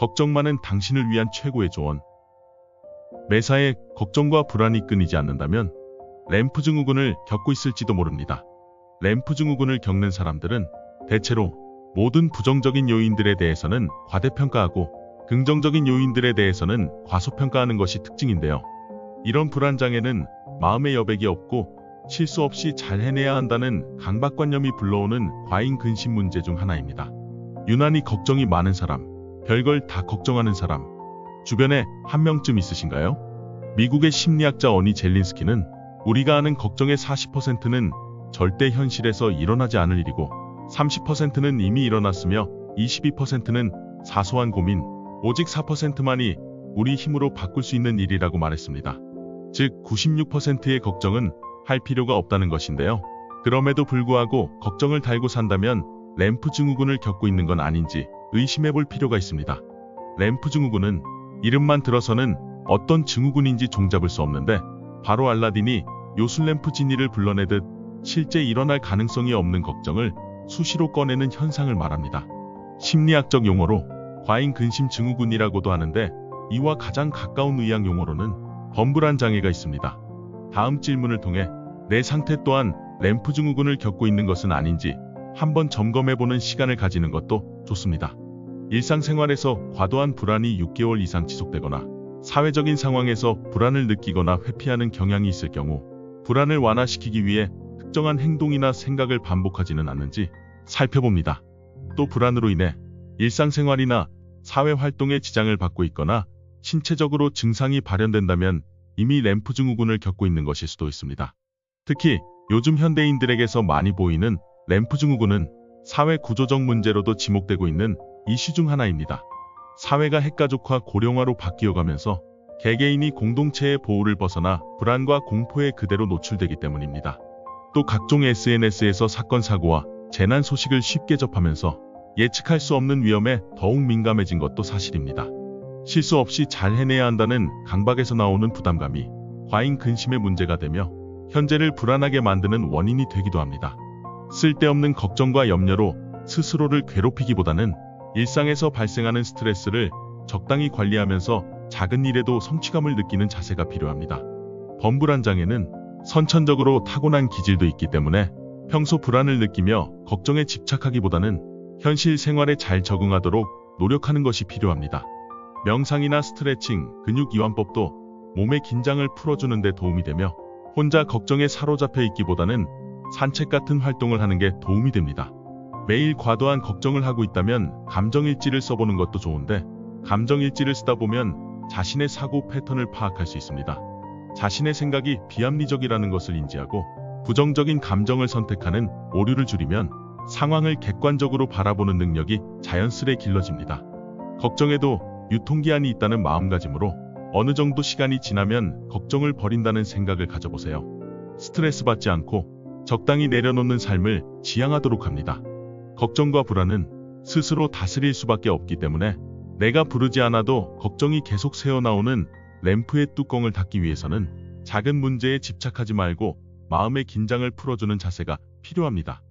걱정 많은 당신을 위한 최고의 조언. 매사에 걱정과 불안이 끊이지 않는다면 램프 증후군을 겪고 있을지도 모릅니다. 램프 증후군을 겪는 사람들은 대체로 모든 부정적인 요인들에 대해서는 과대평가하고 긍정적인 요인들에 대해서는 과소평가하는 것이 특징인데요. 이런 불안장애는 마음의 여백이 없고 실수 없이 잘 해내야 한다는 강박관념이 불러오는 과잉 근심 문제 중 하나입니다. 유난히 걱정이 많은 사람, 별걸 다 걱정하는 사람, 주변에 한 명쯤 있으신가요? 미국의 심리학자 어니 젤린스키는 우리가 아는 걱정의 40%는 절대 현실에서 일어나지 않을 일이고 30%는 이미 일어났으며 22%는 사소한 고민, 오직 4%만이 우리 힘으로 바꿀 수 있는 일이라고 말했습니다. 즉 96%의 걱정은 할 필요가 없다는 것인데요. 그럼에도 불구하고 걱정을 달고 산다면 램프 증후군을 겪고 있는 건 아닌지 의심해 볼 필요가 있습니다. 램프 증후군은 이름만 들어서는 어떤 증후군인지 종잡을 수 없는데 바로 알라딘이 요술램프 지니를 불러내듯 실제 일어날 가능성이 없는 걱정을 수시로 꺼내는 현상을 말합니다. 심리학적 용어로 과잉 근심 증후군이라고도 하는데 이와 가장 가까운 의학 용어로는 범불안 장애가 있습니다. 다음 질문을 통해 내 상태 또한 램프 증후군을 겪고 있는 것은 아닌지 한번 점검해보는 시간을 가지는 것도 좋습니다. 일상생활에서 과도한 불안이 6개월 이상 지속되거나 사회적인 상황에서 불안을 느끼거나 회피하는 경향이 있을 경우 불안을 완화시키기 위해 특정한 행동이나 생각을 반복하지는 않는지 살펴봅니다. 또 불안으로 인해 일상생활이나 사회활동에 지장을 받고 있거나 신체적으로 증상이 발현된다면 이미 램프 증후군을 겪고 있는 것일 수도 있습니다. 특히 요즘 현대인들에게서 많이 보이는 램프 증후군은 사회 구조적 문제로도 지목되고 있는 이슈 중 하나입니다. 사회가 핵가족화 고령화로 바뀌어가면서 개개인이 공동체의 보호를 벗어나 불안과 공포에 그대로 노출되기 때문입니다. 또 각종 SNS에서 사건 사고와 재난 소식을 쉽게 접하면서 예측할 수 없는 위험에 더욱 민감해진 것도 사실입니다. 실수 없이 잘 해내야 한다는 강박에서 나오는 부담감이 과잉 근심의 문제가 되며 현재를 불안하게 만드는 원인이 되기도 합니다. 쓸데없는 걱정과 염려로 스스로를 괴롭히기보다는 일상에서 발생하는 스트레스를 적당히 관리하면서 작은 일에도 성취감을 느끼는 자세가 필요합니다. 범불안 장애는 선천적으로 타고난 기질도 있기 때문에 평소 불안을 느끼며 걱정에 집착하기보다는 현실 생활에 잘 적응하도록 노력하는 것이 필요합니다. 명상이나 스트레칭, 근육 이완법도 몸의 긴장을 풀어주는 데 도움이 되며 혼자 걱정에 사로잡혀 있기보다는 산책 같은 활동을 하는 게 도움이 됩니다. 매일 과도한 걱정을 하고 있다면 감정일지를 써보는 것도 좋은데 감정일지를 쓰다 보면 자신의 사고 패턴을 파악할 수 있습니다. 자신의 생각이 비합리적이라는 것을 인지하고 부정적인 감정을 선택하는 오류를 줄이면 상황을 객관적으로 바라보는 능력이 자연스레 길러집니다. 걱정에도 유통기한이 있다는 마음가짐으로 어느 정도 시간이 지나면 걱정을 버린다는 생각을 가져보세요. 스트레스 받지 않고 적당히 내려놓는 삶을 지향하도록 합니다. 걱정과 불안은 스스로 다스릴 수밖에 없기 때문에 내가 부르지 않아도 걱정이 계속 새어나오는 램프의 뚜껑을 닫기 위해서는 작은 문제에 집착하지 말고 마음의 긴장을 풀어주는 자세가 필요합니다.